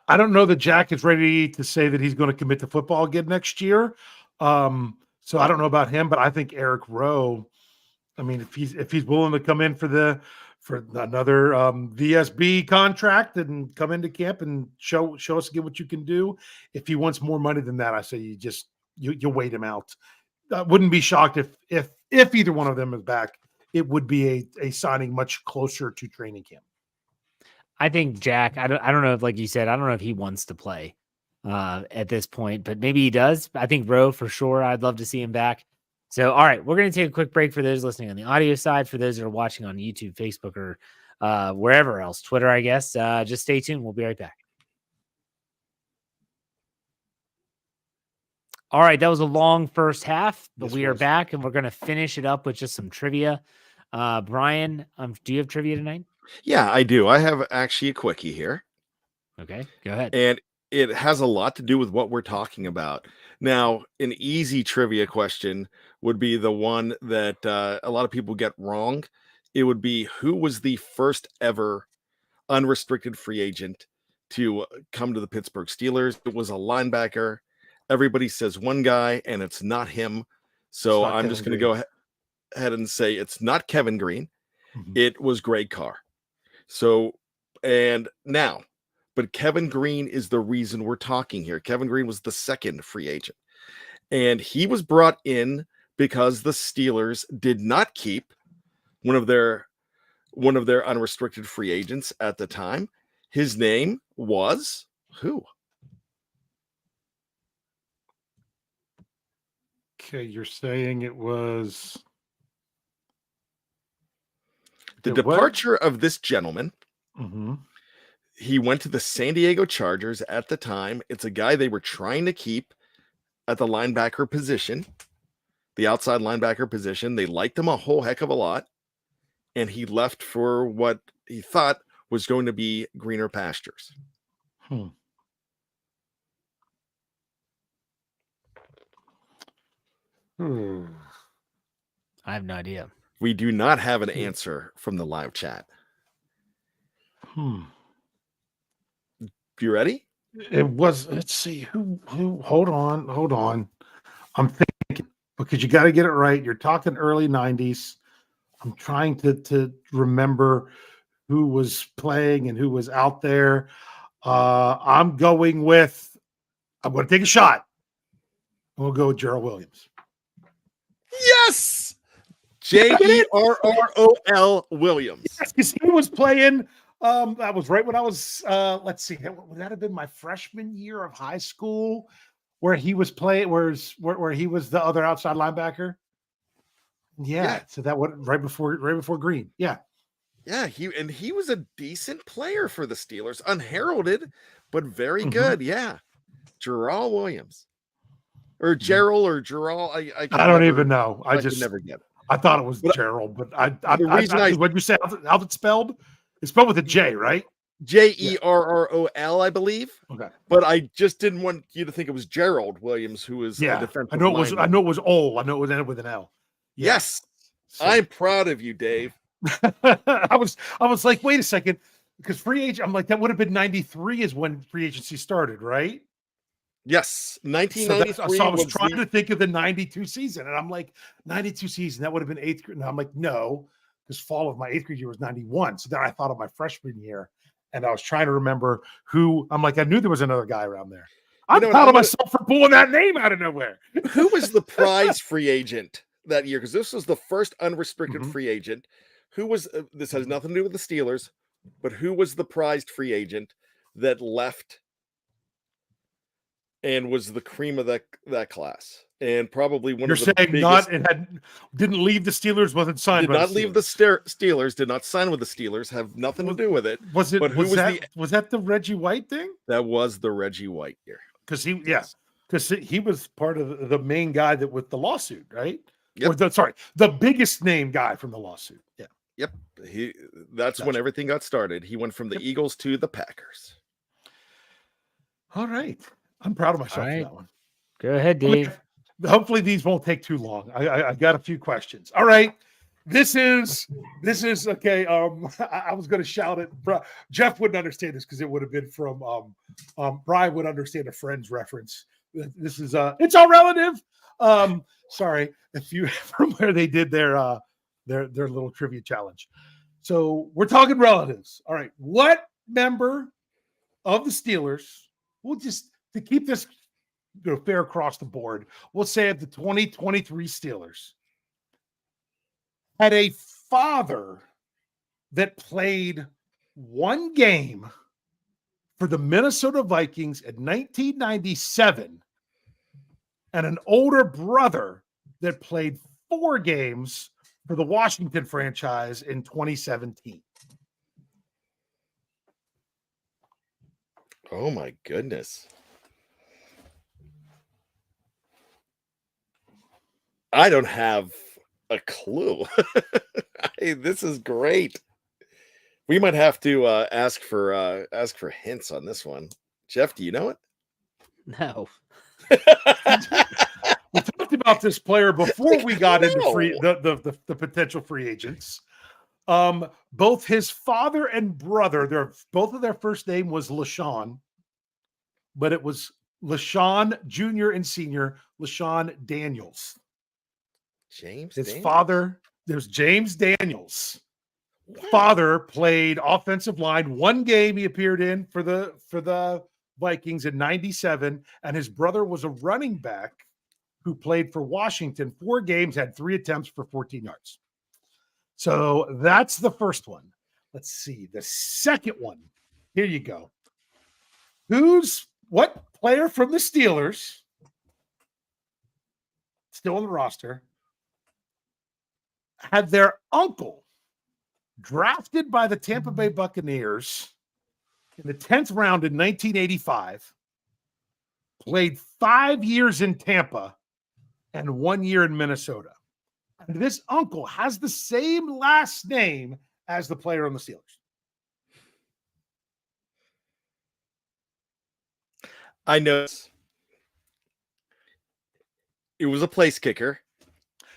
I don't know that Jack is ready to say that he's going to commit to football again next year. So I don't know about him, but I think Eric Rowe, I mean, if he's willing to come in for another VSB contract and come into camp and show us again what you can do. If he wants more money than that, I say you wait him out. I wouldn't be shocked if either one of them is back. It would be a signing much closer to training camp. I think Jack, I don't know if, like you said, I don't know if he wants to play at this point, but maybe he does. I think Rowe for sure. I'd love to see him back. So, all right, we're going to take a quick break for those listening on the audio side. For those that are watching on YouTube, Facebook, or wherever else, Twitter, I guess. Just stay tuned. We'll be right back. All right, that was a long first half, but we are back, and we're going to finish it up with just some trivia. Bryan, do you have trivia tonight? Yeah, I do. I have actually a quickie here. Okay, go ahead. And it has a lot to do with what we're talking about. Now, an easy trivia question would be the one that a lot of people get wrong. It would be, who was the first ever unrestricted free agent to come to the Pittsburgh Steelers? It was a linebacker. Everybody says one guy, and it's not him. So I'm just going to go ahead and say it's not Kevin Green. Mm-hmm. It was Greg Carr. So, and now, but Kevin Green is the reason we're talking here. Kevin Green was the second free agent, and he was brought in because the Steelers did not keep one of their unrestricted free agents at the time. His name was who? Okay, you're saying it was the departure of this gentleman. Mm-hmm. He went to the San Diego Chargers at the time. It's a guy they were trying to keep at the linebacker position, the outside linebacker position. They liked him a whole heck of a lot, and he left for what he thought was going to be greener pastures. I have no idea. We do not have an answer from the live chat. You ready? It was, let's see, who, hold on. I'm thinking, because you got to get it right. You're talking early 90s. I'm trying to remember who was playing and who was out there. I'm going to take a shot. We'll go with Gerald Williams. Yes! Jerrol Williams. Yes, because he was playing. That was right when I was, let's see, would that have been my freshman year of high school where he was playing, where he was the other outside linebacker? Yeah. So that was right before Green. Yeah. Yeah, he was a decent player for the Steelers, unheralded, but very good. Yeah. Jerrol Williams. Or Gerald or Gerald. I don't even know. I just never get it. I thought it was Gerald, but when you say how it's spelled, it's spelled with a J, right? Jerrol, I believe. Okay, but I just didn't want you to think it was Gerald Williams, who was a defensive I know it was. lineman. I know it was Ole. I know it was ended with an L. Yeah. Yes, so. I'm proud of you, Dave. I was like, wait a second, because free agent. I'm like, that would have been 93 is when free agency started, right? Yes, 1993. So I was trying to think of the 92 season, and I'm like, 92 season, that would have been 8th grade. And I'm like, no, because fall of my 8th grade year was 91. So then I thought of my freshman year, and I was trying to remember who. I'm like, I knew there was another guy around there. I'm proud of myself for pulling that name out of nowhere. Who was the prize free agent that year? Because this was the first unrestricted free agent. Who was, this has nothing to do with the Steelers, but who was the prized free agent that left and was the cream of that class, and probably one of the saying biggest, didn't leave the Steelers, wasn't signed. Did not leave the Steelers. Did not sign with the Steelers. Have nothing to do with it. Was that the Reggie White thing? That was the Reggie White year. Because he was part of the main guy that with the lawsuit, right? Yep. Or the biggest name guy from the lawsuit. Yeah. Yep. That's when everything got started. He went from the Eagles to the Packers. All right. I'm proud of myself for right. that one. Go ahead, Dave. Hopefully these won't take too long. I got a few questions. All right. This is okay. I was going to shout it. Jeff wouldn't understand this because it would have been from Bryan would understand a Friends reference. This is it's all relative. Sorry if you from where they did their little trivia challenge. So we're talking relatives. All right. What member of the Steelers, we'll just to keep this fair across the board, we'll say at the 2023 Steelers had a father that played one game for the Minnesota Vikings in 1997 and an older brother that played 4 games for the Washington franchise in 2017. Oh my goodness. I don't have a clue. This is great. We might have to ask for hints on this one. Jeff, do you know it? No. We talked about this player before we got into the potential free agents. Both his father and brother, both of their first name was LaShawn, but it was LaShawn Jr. and Sr. LaShawn Daniels. His father, there's James Daniels. Wow. Father played offensive line. One game he appeared in for the Vikings in 97, and his brother was a running back who played for Washington. 4 games, had 3 attempts for 14 yards. So that's the first one. Let's see. The second one. Here you go. What player from the Steelers, still on the roster, had their uncle drafted by the Tampa Bay Buccaneers in the 10th round in 1985, played 5 years in Tampa and 1 year in Minnesota. And this uncle has the same last name as the player on the Steelers. I know it was a place kicker.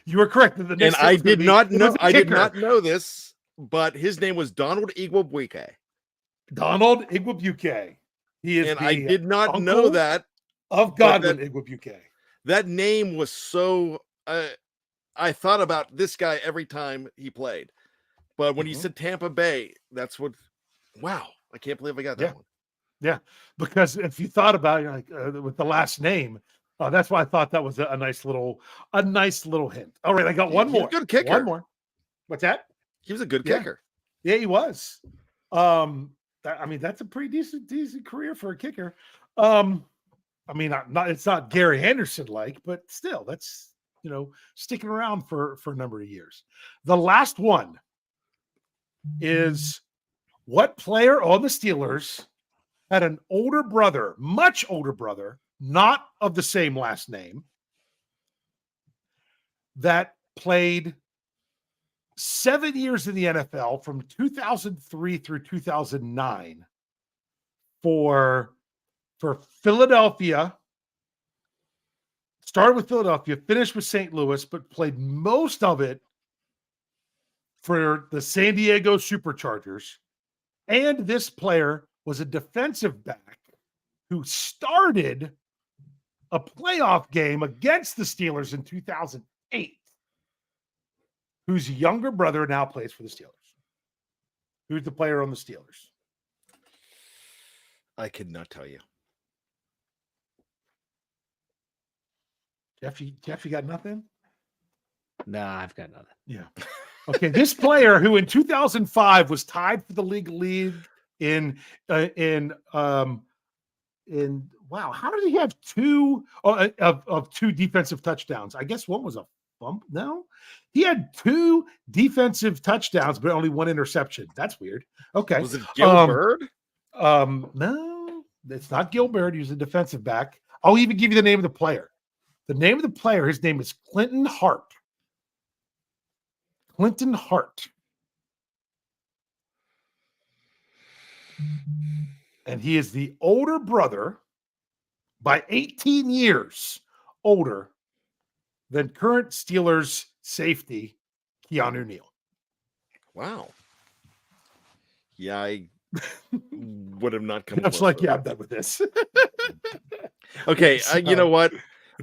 You were correct. And I did not know this, but his name was Donald Igwebuike. Donald Igwebuike. He is, and I did not know that of Godwin Igwebuike. That name was so. I thought about this guy every time he played, but when he said Tampa Bay, that's what. Wow, I can't believe I got that one. Yeah, because if you thought about it, like with the last name, that's why I thought that was a nice little hint. All right, I got one more. Good kicker. One more. What's that? He was a good kicker. Yeah, he was. That's a pretty decent career for a kicker. It's not Gary Anderson like, but still, that's sticking around for a number of years. The last one is what player on the Steelers had an older brother, much older brother, not of the same last name, that played 7 years in the NFL from 2003 through 2009 for Philadelphia. Started with Philadelphia, finished with St. Louis, but played most of it for the San Diego Superchargers. And this player was a defensive back who started a playoff game against the Steelers in 2008, whose younger brother now plays for the Steelers. Who's the player on the Steelers? I could not tell you. Jeff, you got nothing? Nah, I've got nothing. Yeah. Okay, this player who in 2005 was tied for the league lead in wow, how did he have 2 of 2 defensive touchdowns? I guess one was a bump. No, he had 2 defensive touchdowns, but only 1 interception. That's weird. Okay, was it Gil Bird? No, it's not Gil Bird. He was a defensive back. I'll even give you the name of the player. The name of the player, his name is Clinton Hart. Clinton Hart. And he is the older brother by 18 years older than current Steelers safety Keanu Neal. Wow. Yeah, I would have not come That's close. like, yeah, I'm done with this. Okay, So- you know what?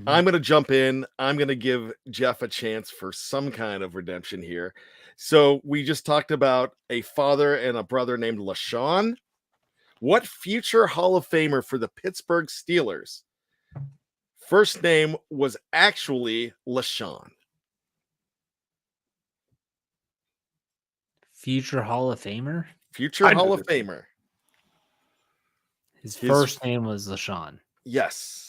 I'm going to jump in. I'm going to give Jeff a chance for some kind of redemption here. So we just talked about a father and a brother named LaShawn. What future Hall of Famer for the Pittsburgh Steelers first name was actually LaShawn? Future Hall of Famer? Future I know Hall of this. Famer. His first name was LaShawn. Yes.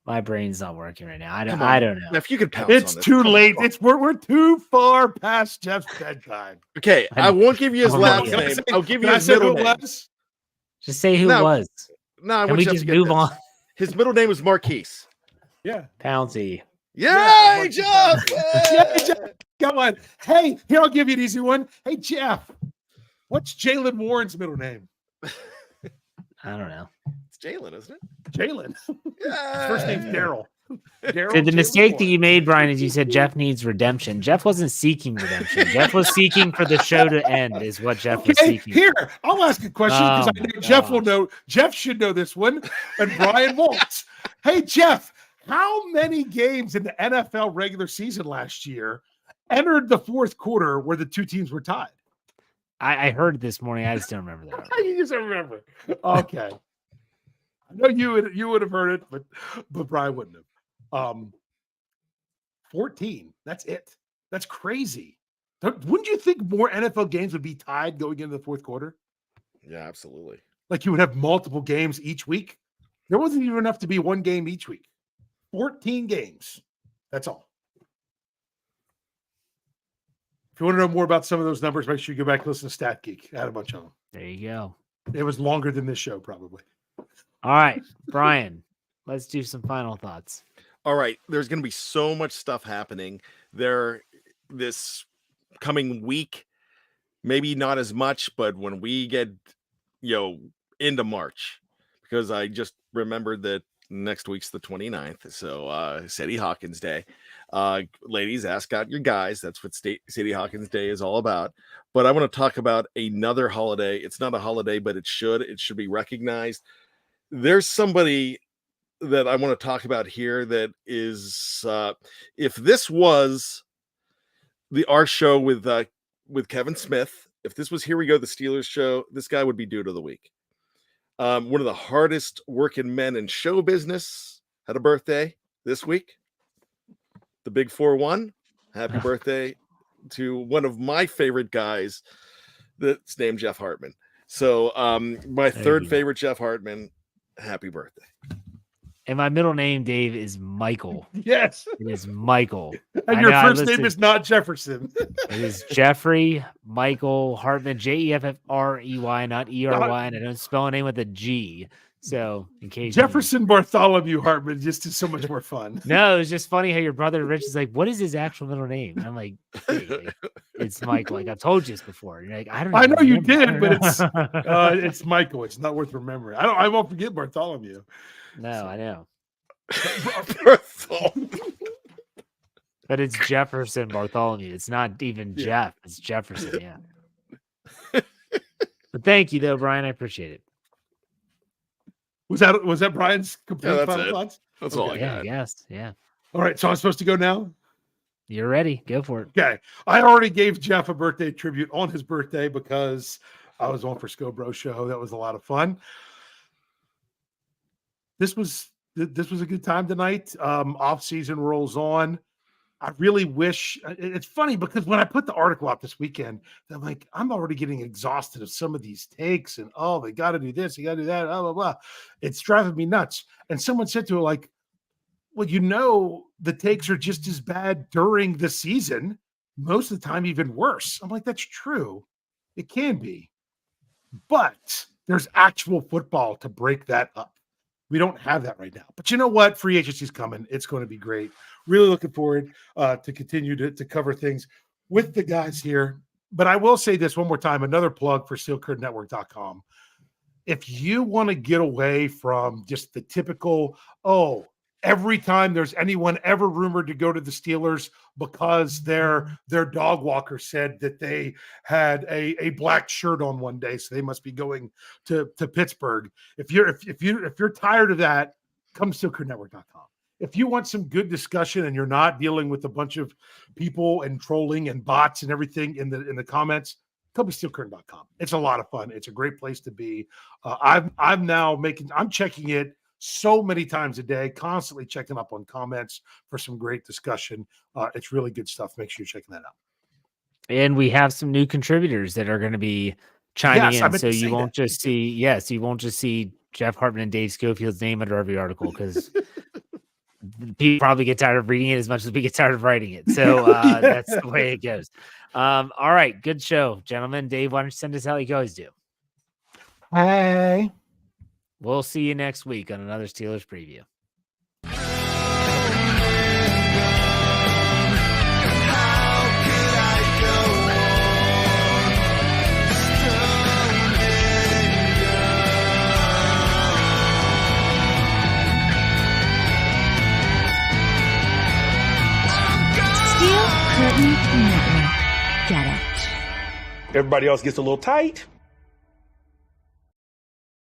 My brain's not working right now. Come on. I don't know. Now, if you could pounce It's on this. too Come late. on. We're too far past Jeff's bedtime. Okay, I won't give you his I'm last not- name. I'll give you Can I his say middle who it name. was? Just say who No. it was. No, I Can want we Jeff just to get move this. on? His middle name is Marquise. Yeah. Pouncy. Yay, Marquise Jeff! Yeah, Jeff. Come on. Hey, here, I'll give you an easy one. Hey, Jeff, what's Jalen Warren's middle name? I don't know. It's Jalen, isn't it? Jalen. Yeah. His first name's Daryl. Daryl. The Jalen mistake that Warren. you made, Brian, is you said Jeff needs redemption. Jeff wasn't seeking redemption. Jeff was seeking for the show to end, is what Jeff was Okay, seeking. here, I'll ask a question because Oh I know my Jeff will gosh. know. Jeff should know this one, and Bryan won't. Hey, Jeff, how many games in the NFL regular season last year entered the fourth quarter where the two teams were tied? I heard it this morning. I just don't remember that. You just don't remember. Okay. I know you would have heard it, but Bryan wouldn't have. 14. That's it. That's crazy. Wouldn't you think more NFL games would be tied going into the fourth quarter? Yeah, absolutely. Like you would have multiple games each week. There wasn't even enough to be one game each week. 14 games. That's all. If you want to know more about some of those numbers, make sure you go back and listen to Stat Geek. I had a bunch of them. There you go. It was longer than this show, probably. All right, Brian, let's do some final thoughts. All right, there's going to be so much stuff happening there this coming week. Maybe not as much, but when we get, into March, because I just remembered that next week's the 29th. So, Sadie Hawkins Day. Ladies, ask out your guys. That's what Sadie Hawkins Day is all about. But I want to talk about another holiday. It's not a holiday, but it should be recognized. There's somebody that I want to talk about here that is, if this was our show with Kevin Smith, if this was Here We Go, the Steelers show, this guy would be dude of the week. One of the hardest working men in show business had a birthday this week. The Big 4-1. Happy birthday to one of my favorite guys that's named Jeff Hartman. So my third favorite Jeff Hartman, happy birthday. And my middle name, Dave, is Michael. Yes. It is Michael. And your first name is not Jefferson. It is Jeffrey Michael Hartman, Jeffrey, not ERY, and I don't spell a name with a G. So, in case Jefferson Bartholomew Hartman just is so much more fun. No, it's just funny how your brother Rich is like, "What is his actual middle name?" And I'm like, "It's Michael." Like I've told you this before. And you're like, "I don't." I know you remember. did, but it's Michael. It's not worth remembering. I won't forget Bartholomew. No, I know. Bartholomew. But it's Jefferson Bartholomew. It's not even Jeff. It's Jefferson. Yeah. But thank you, though, Brian. I appreciate it. Was that Brian's complete final thoughts? That's all I Yeah, got. I guess. Yeah. All right, so I'm supposed to go now? You're ready. Go for it. Okay. I already gave Jeff a birthday tribute on his birthday because I was on for Scobro show. That was a lot of fun. This was a good time tonight. Off season rolls on. I really wish it's funny because when I put the article out this weekend, I'm like, I'm already getting exhausted of some of these takes and they got to do this, you got to do that, blah, blah, blah. It's driving me nuts. And someone said to her, like, well, the takes are just as bad during the season, most of the time, even worse. I'm like, that's true. It can be. But there's actual football to break that up. We don't have that right now. But you know what? Free agency's coming. It's going to be great. Really looking forward to continue to cover things with the guys here But I will say this one more time, another plug for SteelCurtainNetwork.com. If you want to get away from just the typical, every time there's anyone ever rumored to go to the Steelers because their dog walker said that they had a black shirt on one day, so they must be going to Pittsburgh. If you're tired of that, come to SteelCurtainNetwork.com. If you want some good discussion and you're not dealing with a bunch of people and trolling and bots and everything in the comments, come to SteelCurtain.com. It's a lot of fun. It's a great place to be. I'm checking it so many times a day, constantly checking up on comments for some great discussion. It's really good stuff. Make sure you're checking that out. And we have some new contributors that are going to be chiming in. So you won't just see Jeff Hartman and Dave Schofield's name under every article, because people probably get tired of reading it as much as we get tired of writing it. So that's the way it goes. All right. Good show, gentlemen. Dave, why don't you send us how you always do? Hey. We'll see you next week on another Steelers preview. Steel Curtain Network. Get it. Everybody else gets a little tight.